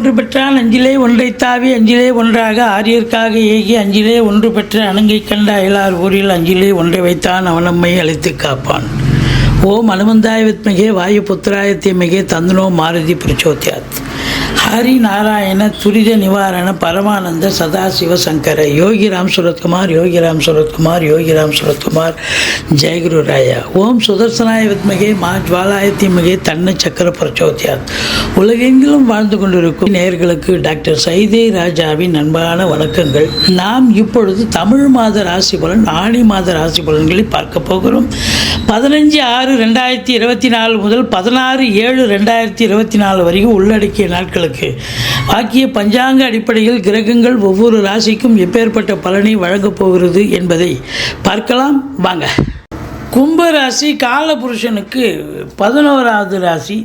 ஒன்று பெற்றான் அஞ்சிலே ஒன்றை தாவி அஞ்சிலே ஒன்றாக ஆரியர்க்காக ஏகி அஞ்சிலே ஒன்று பெற்ற அணங்கை கண்ட அயலார் ஊரில் அஞ்சிலே ஒன்றை வைத்தான் அவனம்மை அழைத்து காப்பான். ஓம் அனுமந்தாய வித்மகே வாயு புத்திராய தீமகே தந்தனோ மாருதி பிரச்சோத்யாத். ஹரி நாராயண துரித நிவாரண பரமானந்த சதாசிவ சங்கர யோகிராம் சுரத்குமார் யோகிராம் சுரத்குமார் யோகிராம் சுரத்குமார் ஜெயகுரு ராயா. ஓம் சுதர்சனாய வித்மகே மா ஜுவாலாய தீமகே தன்ன சக்கர பிரச்சோத்யாத். உலகெங்கிலும் வாழ்ந்து கொண்டிருக்கும் நேயர்களுக்கு டாக்டர் சைதே ராஜாவின் அன்பான வணக்கங்கள். நாம் இப்பொழுது தமிழ் மாத ராசி பலன் ஆணி மாத ராசி பலன்களை பார்க்க போகிறோம். 15/6/2024 முதல் 16/7/2024 வரைக்கும் உள்ளடக்கிய நாட்களுக்கு வாக்கிய பஞ்சாங்க அடிப்படையில் கிரகங்கள் ஒவ்வொரு ராசிக்கும் எப்பேற்பட்ட பலனை வழங்கப் போகிறது என்பதை பார்க்கலாம் வாங்க. கும்ப ராசி காலபுருஷனுக்கு 11வது ராசி.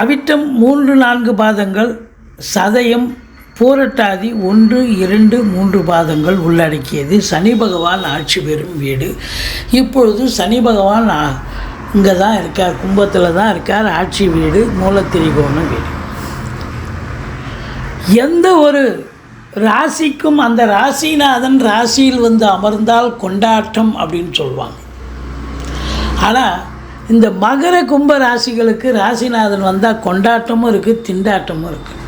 அவிட்டம் 3-4 பாதங்கள், சதயம் பூரட்டாதி 1-2-3 பாதங்கள் உள்ளடக்கியது. சனி பகவான் ஆட்சி பெறும் வீடு. இப்பொழுது சனி பகவான் இங்கே தான் இருக்கார், கும்பத்தில் தான் இருக்கார். ஆட்சி வீடு மூலத்திரிகோண வீடு. எந்த ஒரு ராசிக்கும் அந்த ராசிநாதன் ராசியில் வந்து அமர்ந்தால் கொண்டாட்டம் அப்படின்னு சொல்லுவாங்க. ஆனால் இந்த மகர கும்ப ராசிகளுக்கு ராசிநாதன் வந்தால் கொண்டாட்டமும் இருக்குது, திண்டாட்டமும் இருக்குது.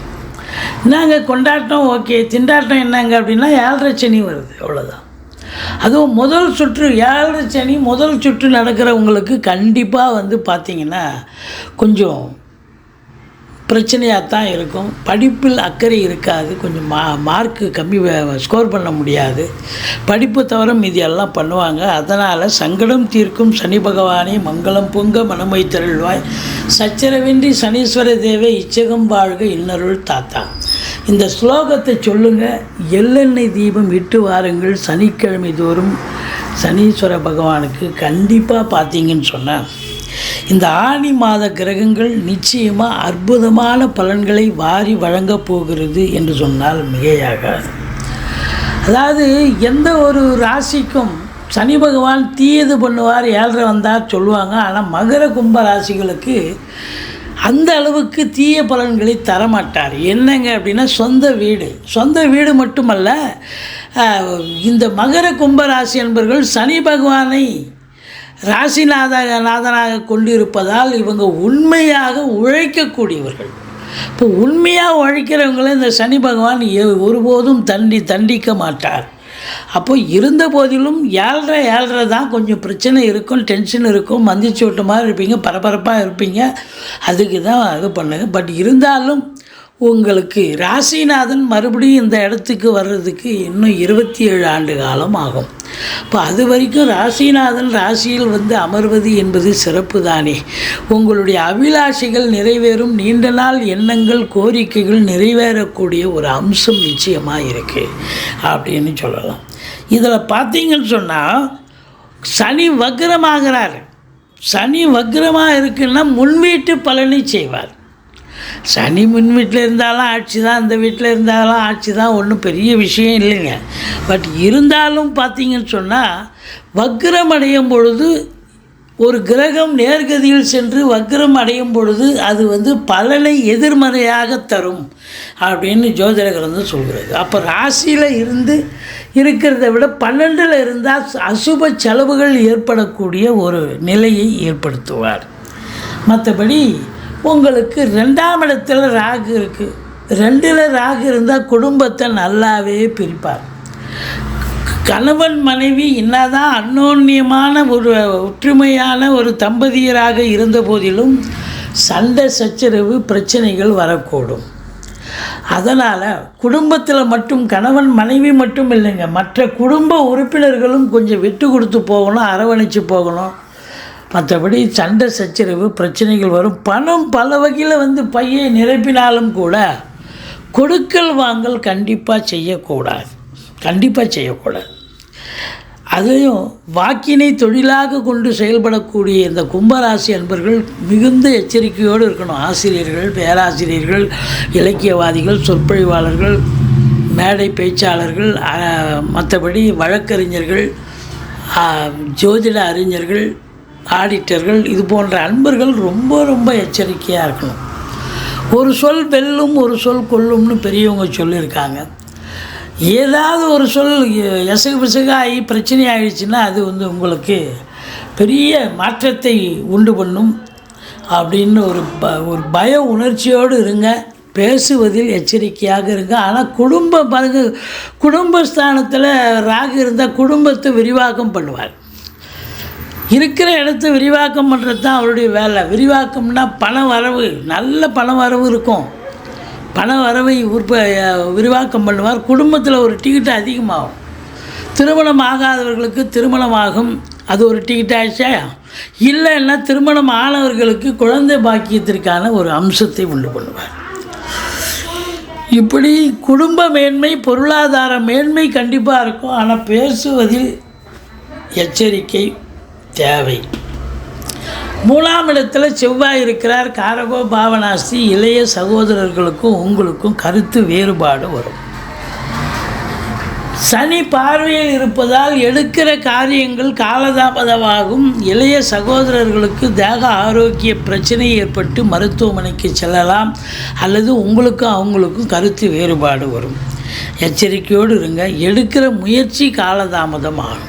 என்னங்க கொண்டாட்டம் ஓகே, திண்டாட்டம் என்னங்க அப்படின்னா 7.5 சனி வருது, அவ்வளோதான். அதுவும் முதல் சுற்று 7.5 சனி முதல் சுற்று நடக்கிறவங்களுக்கு கண்டிப்பாக வந்து பார்த்திங்கன்னா கொஞ்சம் பிரச்சனையாக தான் இருக்கும். படிப்பில் அக்கறை இருக்காது, கொஞ்சம் மார்க்கு கம்மி ஸ்கோர் பண்ண முடியாது. படிப்பு தவிர மீதி எல்லாம் பண்ணுவாங்க. அதனால் சங்கடம் தீர்க்கும் சனி பகவானே மங்களம் பொங்க மனமை தருள்வாய், சச்சரவின்றி சனீஸ்வர தேவே இச்சகம் வாழ்க இன்னருள் தாத்தா. இந்த ஸ்லோகத்தை சொல்லுங்கள். எள்ளெண்ணெய் தீபம் இட்டு வாருங்கள் சனிக்கிழமை தோறும் சனீஸ்வர பகவானுக்கு. கண்டிப்பாக பார்த்தீங்கன்னு சொன்னால் இந்த ஆணி மாத கிரகங்கள் நிச்சயமாக அற்புதமான பலன்களை வாரி வழங்கப் போகிறது என்று சொன்னால் மிகையாகாது. அதாவது எந்த ஒரு ராசிக்கும் சனி பகவான் தீயது பண்ணுவார், 7.5 வந்தார் சொல்லுவாங்க. ஆனால் மகர கும்ப ராசிகளுக்கு அந்த அளவுக்கு தீய பலன்களை தரமாட்டார். என்னங்க அப்படின்னா சொந்த வீடு மட்டுமல்ல, இந்த மகர கும்ப ராசி என்பவர்கள் சனி பகவானை ராசிநாதனாக கொண்டிருப்பதால் இவங்க உண்மையாக உழைக்கக்கூடியவர்கள். இப்போ உண்மையாக உழைக்கிறவங்கள இந்த சனி பகவான் ஒருபோதும் தண்டிக்க மாட்டார். அப்போ இருந்த போதிலும் 7.5 தான் கொஞ்சம் பிரச்சனை இருக்கும், டென்ஷன் இருக்கும், மந்திச்சு விட்ட மாதிரி இருப்பீங்க, பரபரப்பாக இருப்பீங்க. அதுக்கு தான் இது பண்ணுங்க. பட் இருந்தாலும் உங்களுக்கு ராசிநாதன் மறுபடியும் இந்த இடத்துக்கு வர்றதுக்கு இன்னும் 27 ஆண்டு காலம் ஆகும். இப்போ அது வரைக்கும் ராசிநாதன் ராசியில் வந்து அமர்வது என்பது சிறப்பு தானே. உங்களுடைய அபிலாஷைகள் நிறைவேறும், நீண்ட நாள் எண்ணங்கள் கோரிக்கைகள் நிறைவேறக்கூடிய ஒரு அம்சம் நிச்சயமாக இருக்குது அப்படின்னு சொல்லலாம். இதில் பார்த்தீங்கன்னு சொன்னால் சனி வக்ரமாகிறார். சனி வக்ரமாக இருக்குன்னா முன்வீட்டு பலனை செய்வார். சனி முன் வீட்டில் இருந்தாலும் ஆட்சி தான், இந்த வீட்டில் இருந்தாலும் ஆட்சி தான், ஒன்றும் பெரிய விஷயம் இல்லைங்க. பட் இருந்தாலும் பார்த்தீங்கன்னு சொன்னால் வக்ரம் அடையும் பொழுது ஒரு கிரகம் நேர்கதியில் சென்று வக்ரம் அடையும் பொழுது அது வந்து பலனை எதிர்மறையாக தரும் அப்படின்னு ஜோதிட கிரந்தம் சொல்கிறது. அப்போ ராசியில் இருக்கிறத விட 12ல் இருந்தால் அசுப செலவுகள் ஏற்படக்கூடிய ஒரு நிலையை ஏற்படுத்துவார். மற்றபடி உங்களுக்கு 2ஆம் இடத்துல ராகு இருக்குது. 2ல் ராகு இருந்தால் குடும்பத்தை நல்லாவே பிரிப்பார். கணவன் மனைவி என்னதான் அந்யோன்யமான ஒரு ஒற்றுமையான ஒரு தம்பதியராக இருந்த போதிலும் சண்டை சச்சரவு பிரச்சனைகள் வரக்கூடும். அதனால் குடும்பத்தில் மட்டும் கணவன் மனைவி மட்டும் இல்லைங்க, மற்ற குடும்ப உறுப்பினர்களும் கொஞ்சம் விட்டு கொடுத்து போகணும், அரவணைச்சு போகணும். மற்றபடி சண்டை சச்சரவு பிரச்சனைகள் வரும். பணம் பல வகையில் வந்து பையை நிரப்பினாலும் கூட கொடுக்கல் வாங்கல் கண்டிப்பாக செய்யக்கூடாது. அதையும் வாக்கினை தொழிலாக கொண்டு செயல்படக்கூடிய இந்த கும்பராசி அன்பர்கள் மிகுந்த எச்சரிக்கையோடு இருக்கணும். ஆசிரியர்கள், பேராசிரியர்கள், இலக்கியவாதிகள், சொற்பொழிவாளர்கள், மேடை பேச்சாளர்கள், மற்றபடி வழக்கறிஞர்கள், ஜோதிட அறிஞர்கள், ஆடிட்டர்கள், இது போன்ற அன்பர்கள் ரொம்ப ரொம்ப எச்சரிக்கையாக இருக்கணும். ஒரு சொல் வெல்லும், ஒரு சொல் கொல்லும்னு பெரியவங்க சொல்லியிருக்காங்க. ஏதாவது ஒரு சொல் எசகு பிசகாகி பிரச்சனை ஆகிடுச்சுன்னா அது உங்களுக்கு பெரிய மாற்றத்தை உண்டு பண்ணும் அப்படின்னு ஒரு பய உணர்ச்சியோடு இருங்க. பேசுவதில் எச்சரிக்கையாக இருங்க. ஆனால் குடும்பஸ்தானத்தில் ராகு இருந்தால் குடும்பத்தை விரிவாக்கம் பண்ணுவார். இருக்கிற இடத்த விரிவாக்கம் பண்ணுறது தான் அவருடைய வேலை. விரிவாக்கம்னா பண வரவு, நல்ல பண வரவு இருக்கும். பண வரவை விரிவாக்கம் பண்ணுவார். குடும்பத்தில் ஒரு டிக்கெட் அதிகமாகும். திருமணம் ஆகாதவர்களுக்கு திருமணமாகும். அது ஒரு டிக்கெட் ஆயிடுச்சா? இல்லைன்னா திருமணம் ஆனவர்களுக்கு குழந்தை பாக்கியத்திற்கான ஒரு அம்சத்தை உண்டு பண்ணுவார். இப்படி குடும்ப மேன்மை, பொருளாதார மேன்மை கண்டிப்பாக இருக்கும். ஆனால் பேசுவதில் எச்சரிக்கை தேவை. 3ஆம் இடத்துல செவ்வாய் இருக்கிறார். காரகோ பாவனாஸ்தி. இளைய சகோதரர்களுக்கும் உங்களுக்கும் கருத்து வேறுபாடு வரும். சனி பார்வையில் இருப்பதால் எடுக்கிற காரியங்கள் காலதாமதமாகும். இளைய சகோதரர்களுக்கு தேக ஆரோக்கிய பிரச்சனை ஏற்பட்டு மருத்துவமனைக்கு செல்லலாம். அல்லது உங்களுக்கும் அவங்களுக்கும் கருத்து வேறுபாடு வரும். எச்சரிக்கையோடு இருங்க. எடுக்கிற முயற்சி காலதாமதமாகும்.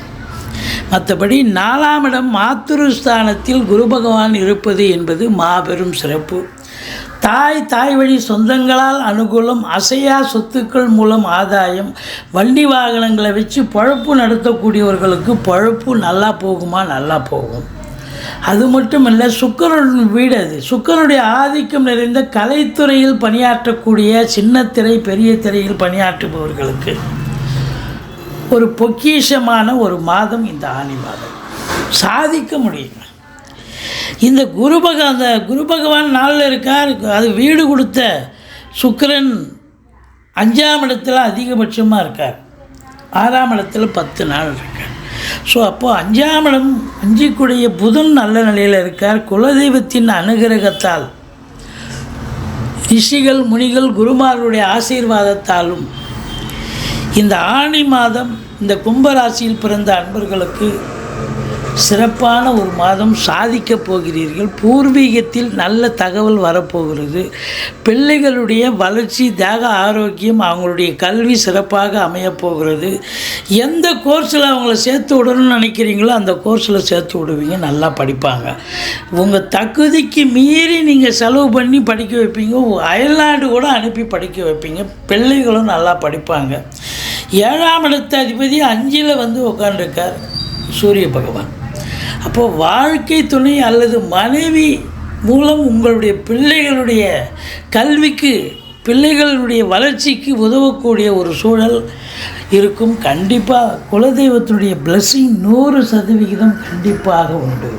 மற்றபடி 4ஆம் இடம் மாத்ருஸ்தானத்தில் குரு பகவான் இருப்பது என்பது மாபெரும் சிறப்பு. தாய் வழி சொந்தங்களால் அனுகூலம், அசையா சொத்துக்கள் மூலம் ஆதாயம், வண்டி வாகனங்களை வச்சு பழப்பு நடத்தக்கூடியவர்களுக்கு பழப்பு நல்லா போகுமா? நல்லா போகும். அது மட்டும் இல்லை, சுக்கிரன் வீடு அது. சுக்கிரனுடைய ஆதிக்கம் நிறைந்த கலைத்துறையில் பணியாற்றக்கூடிய சின்ன திரை பெரிய திரையில் பணியாற்றுபவர்களுக்கு ஒரு பொக்கிஷமான ஒரு மாதம் இந்த ஆனி மாதம். சாதிக்க முடியும். இந்த அந்த குரு பகவான் நாளில் இருக்கார். அது வீடு கொடுத்த சுக்கிரன் 5ஆம் இடத்துல அதிகபட்சமாக இருக்கார். 6ஆம் இடத்துல 10 நாள் இருக்கார். ஸோ அப்போது 5ஆம் இடம் 5 புதன் நல்ல நிலையில் இருக்கார். குலதெய்வத்தின் அனுகிரகத்தால், ரிஷிகள் முனிகள் குருமார்களுடைய ஆசீர்வாதத்தாலும் இந்த ஆனி மாதம் இந்த கும்பராசியில் பிறந்த அன்பர்களுக்கு சிறப்பான ஒரு மாதம். சாதிக்கப் போகிறீர்கள். பூர்வீகத்தில் நல்ல தகவல் வரப்போகிறது. பிள்ளைகளுடைய வளர்ச்சி, தேக ஆரோக்கியம், அவங்களுடைய கல்வி சிறப்பாக அமையப்போகிறது. எந்த கோர்ஸில் அவங்கள சேர்த்து விடணும்னு நினைக்கிறீங்களோ அந்த கோர்ஸில் சேர்த்து விடுவீங்க. நல்லா படிப்பாங்க. உங்கள் தகுதிக்கு மீறி நீங்கள் செலவு பண்ணி படிக்க வைப்பீங்க. அயல்நாடு கூட அனுப்பி படிக்க வைப்பீங்க. பிள்ளைகளும் நல்லா படிப்பாங்க. 7ஆம் இடத்து அதிபதி 5ல் உட்காண்டிருக்கார் சூரிய பகவான். அப்போது வாழ்க்கை துணை அல்லது மனைவி மூலம் உங்களுடைய பிள்ளைகளுடைய கல்விக்கு, பிள்ளைகளுடைய வளர்ச்சிக்கு உதவக்கூடிய ஒரு சூழல் இருக்கும். கண்டிப்பாக குலதெய்வத்தினுடைய பிளஸ்ஸிங் 100% கண்டிப்பாக உண்டு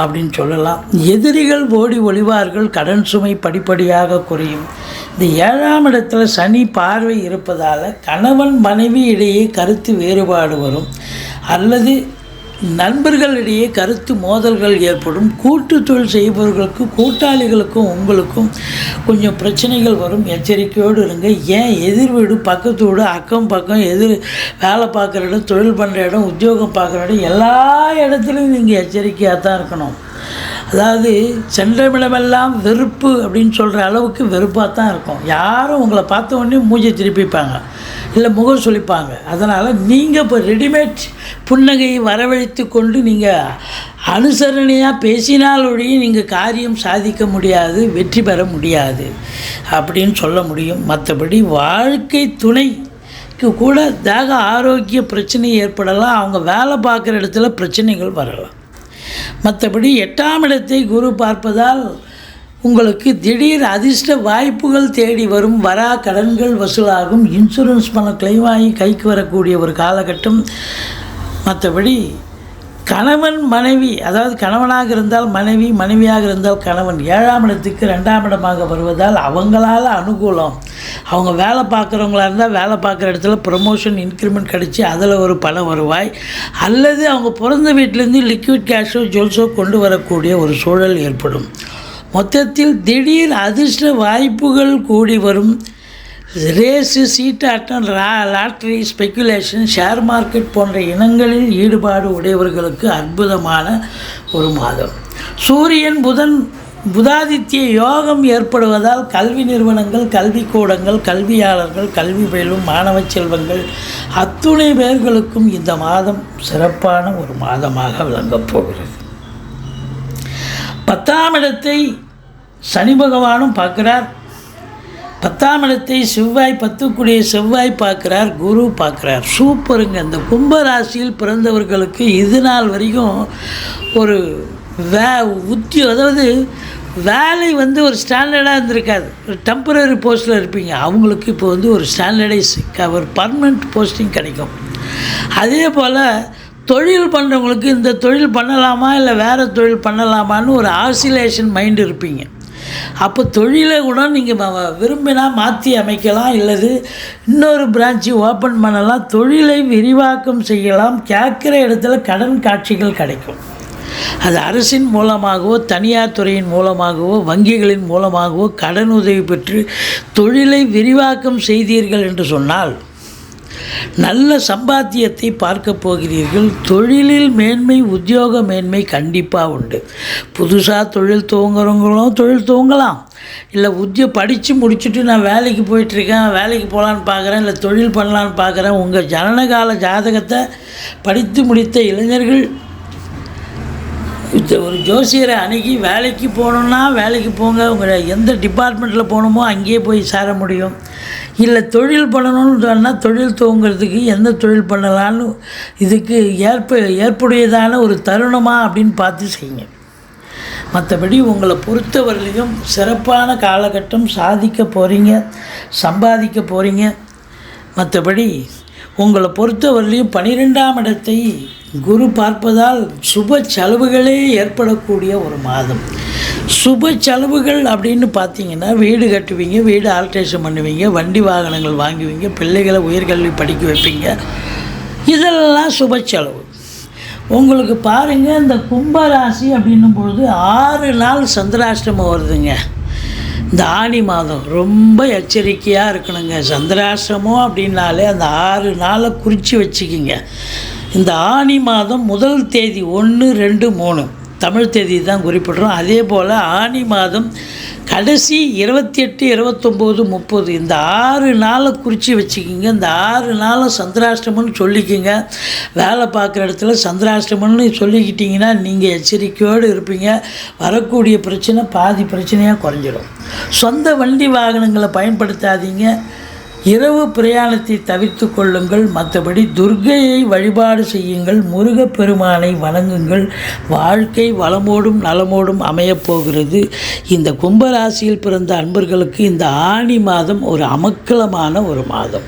அப்படின்னு சொல்லலாம். எதிரிகள் ஓடி ஒளிவார்கள். கடன் சுமை படிப்படியாக குறையும். இந்த 7ஆம் இடத்துல சனி பார்வை இருப்பதால் கணவன் மனைவி இடையே கருத்து வேறுபாடு வரும். அல்லது நண்பர்களிடையே கருத்து மோதல்கள் ஏற்படும். கூட்டு தொழில் செய்பவர்களுக்கு, கூட்டாளிகளுக்கும் உங்களுக்கும் கொஞ்சம் பிரச்சனைகள் வரும். எச்சரிக்கையோடு இருங்க. ஏன் எதிர் வீடு, பக்கத்து வீடு, அக்கம் பக்கம், வேலை பார்க்குற இடம், தொழில் பண்ணுற இடம், உத்தியோகம் பார்க்குற இடம், எல்லா இடத்துலையும் நீங்கள் எச்சரிக்கையாக தான் இருக்கணும். அதாவது சென்றமிடமெல்லாம் வெறுப்பு அப்படின்னு சொல்கிற அளவுக்கு வெறுப்பாக தான் இருக்கும். யாரும் உங்களை பார்த்த உடனே மூஞ்சி திருப்பிப்பாங்க, இல்லை முகம் சொல்லிப்பாங்க. அதனால் நீங்கள் இப்போ ரெடிமேட் புன்னகையை வரவழைத்து கொண்டு நீங்கள் அனுசரணையாக பேசினாலொழிய நீங்கள் காரியம் சாதிக்க முடியாது, வெற்றி பெற முடியாது அப்படின்னு சொல்ல முடியும். மற்றபடி வாழ்க்கை துணைக்கு கூட தேக ஆரோக்கிய பிரச்சனை ஏற்படலாம். அவங்க வேலை பார்க்குற இடத்துல பிரச்சனைகள் வரலாம். மற்றபடி 8ஆம் இடத்தை குரு பார்ப்பதால் உங்களுக்கு திடீர் அதிர்ஷ்ட வாய்ப்புகள் தேடி வரும். வரா கடன்கள் வசூலாகும். இன்சூரன்ஸ் பணம் கிளைம் ஆகி கைக்கு வரக்கூடிய ஒரு காலகட்டம். மற்றபடி கணவன் மனைவி, அதாவது கணவனாக இருந்தால் மனைவி, மனைவியாக இருந்தால் கணவன் 7ஆம் இடத்துக்கு 2ஆம் இடமாக வருவதால் அவங்களால் அனுகூலம். அவங்க வேலை பார்க்குறவங்களா இருந்தால் வேலை பார்க்குற இடத்துல ப்ரமோஷன், இன்க்ரிமெண்ட் கிடச்சி அதில் ஒரு பண வருவாய், அல்லது அவங்க பிறந்த வீட்டிலேருந்து லிக்விட் கேஷோ ஜுவல்ஸோ கொண்டு வரக்கூடிய ஒரு சூழல் ஏற்படும். மொத்தத்தில் திடீர் அதிர்ஷ்ட வாய்ப்புகள் கூடி வரும். ரேஸு, சீட்டாட்டம், லாட்ரி, ஸ்பெக்குலேஷன், ஷேர் மார்க்கெட் போன்ற இனங்களில் ஈடுபாடு உடையவர்களுக்கு அற்புதமான ஒரு மாதம். சூரியன் புதன் புதாதித்ய யோகம் ஏற்படுவதால் கல்வி நிறுவனங்கள், கல்விக்கூடங்கள், கல்வியாளர்கள், கல்வி பயிலும் மாணவ செல்வங்கள் அத்துணை பேர்களுக்கும் இந்த மாதம் சிறப்பான ஒரு மாதமாக விளங்கப் போகிறது. 10ஆம் இடத்தை சனி பகவானும் பார்க்குறார். 10ஆம் இடத்தை செவ்வாய், 10க்குடைய செவ்வாய் பார்க்குறார், குரு பார்க்குறார். சூப்பருங்க. இந்த கும்பராசியில் பிறந்தவர்களுக்கு இது நாள் வரைக்கும் ஒரு அதாவது வேலை ஒரு ஸ்டாண்டர்டாக இருந்திருக்காது. ஒரு டெம்பரரி போஸ்ட்டில் இருப்பீங்க. அவங்களுக்கு இப்போ ஒரு ஸ்டாண்டர்டைஸ் ஒரு பர்மனெண்ட் போஸ்டிங் கிடைக்கும். அதே போல் தொழில் பண்ணுறவங்களுக்கு இந்த தொழில் பண்ணலாமா இல்லை வேறு தொழில் பண்ணலாமான்னு ஒரு ஆசிலேஷன் மைண்டு இருப்பீங்க. அப்போ தொழிலை கூட நீங்கள் விரும்பினா மாற்றி அமைக்கலாம், இல்லது இன்னொரு பிரான்ச்சு ஓப்பன் பண்ணலாம், தொழிலை விரிவாக்கம் செய்யலாம். கேட்குற இடத்துல கடன் காட்சிகள் கிடைக்கும். அது அரசின் மூலமாகவோ, தனியார் துறையின் மூலமாகவோ, வங்கிகளின் மூலமாகவோ கடன் உதவி பெற்று தொழிலை விரிவாக்கம் செய்தீர்கள் என்று சொன்னால் நல்ல சம்பாத்தியத்தை பார்க்க போகிறீர்கள். தொழிலில் மேன்மை, உத்தியோக மேன்மை கண்டிப்பாக உண்டு. புதுசாக தொழில் துவங்குறவங்களும் தொழில் துவங்கலாம். இல்லை படித்து முடிச்சுட்டு நான் வேலைக்கு போயிட்டுருக்கேன், வேலைக்கு போகலான்னு பார்க்குறேன், இல்லை தொழில் பண்ணலான்னு பார்க்குறேன். உங்கள் ஜனனகால ஜாதகத்தை படித்து முடித்த இளைஞர்கள் ஒரு ஜோசியரை அணுகி வேலைக்கு போகணுன்னா வேலைக்கு போங்க. உங்கள் எந்த டிபார்ட்மெண்ட்டில் போகணுமோ அங்கேயே போய் சேர முடியும். இல்லை தொழில் பண்ணணும்னு சொன்னால் தொழில் துவங்கிறதுக்கு எந்த தொழில் பண்ணலான்னு இதுக்கு ஏற்புடையதான ஒரு தருணமா அப்படின்னு பார்த்து செய்யுங்க. மற்றபடி உங்களை பொறுத்தவரையிலையும் சிறப்பான காலகட்டம். சாதிக்க போகிறீங்க, சம்பாதிக்க போகிறீங்க. மற்றபடி உங்களை பொறுத்தவரையிலையும் 12ஆம் இடத்தை குரு பார்ப்பதால் சுப செலவுகளே ஏற்படக்கூடிய ஒரு மாதம். சுப செலவுகள் அப்படின்னு பார்த்தீங்கன்னா வீடு கட்டுவீங்க, வீடு ஆல்ட்ரேஷன் பண்ணுவீங்க, வண்டி வாகனங்கள் வாங்குவீங்க, பிள்ளைகளை உயர்கல்வி படிக்க வைப்பீங்க. இதெல்லாம் சுப செலவு. உங்களுக்கு பாருங்கள், இந்த கும்பராசி அப்படின்னும் பொழுது 6 நாள் சந்திராஷ்டமம் வருதுங்க. இந்த ஆனி மாதம் ரொம்ப எச்சரிக்கையாக இருக்கணுங்க. சந்திராஷ்டமம் அப்படின்னாலே அந்த 6 நாளை குறித்து வச்சுக்கிங்க. இந்த ஆனி மாதம் முதல் தேதி 1, 2, 3 தமிழ் தேதி தான் குறிப்பிட்றோம். அதே போல் ஆனி மாதம் கடைசி 28, 29, 30 இந்த 6 நாளை குறித்து வச்சுக்கிங்க. இந்த 6 நாளும் சந்திராஷ்டமம்னு சொல்லிக்கிங்க. வேலை பார்க்குற இடத்துல சந்திராஷ்டமம்னு சொல்லிக்கிட்டிங்கன்னா நீங்கள் எச்சரிக்கையோடு இருப்பீங்க. வரக்கூடிய பிரச்சனை பாதி பிரச்சனையாக குறைஞ்சிடும். சொந்த வண்டி வாகனங்களை பயன்படுத்தாதீங்க. இரவு பிரயாணத்தை தவிர்த்து கொள்ளுங்கள். மற்றபடி துர்க்கையை வழிபாடு செய்யுங்கள். முருகப்பெருமானை வணங்குங்கள். வாழ்க்கை வளமோடும் நலமோடும் அமையப்போகிறது. இந்த கும்பராசியில் பிறந்த அன்பர்களுக்கு இந்த ஆனி மாதம் ஒரு அமக்கலமான ஒரு மாதம்.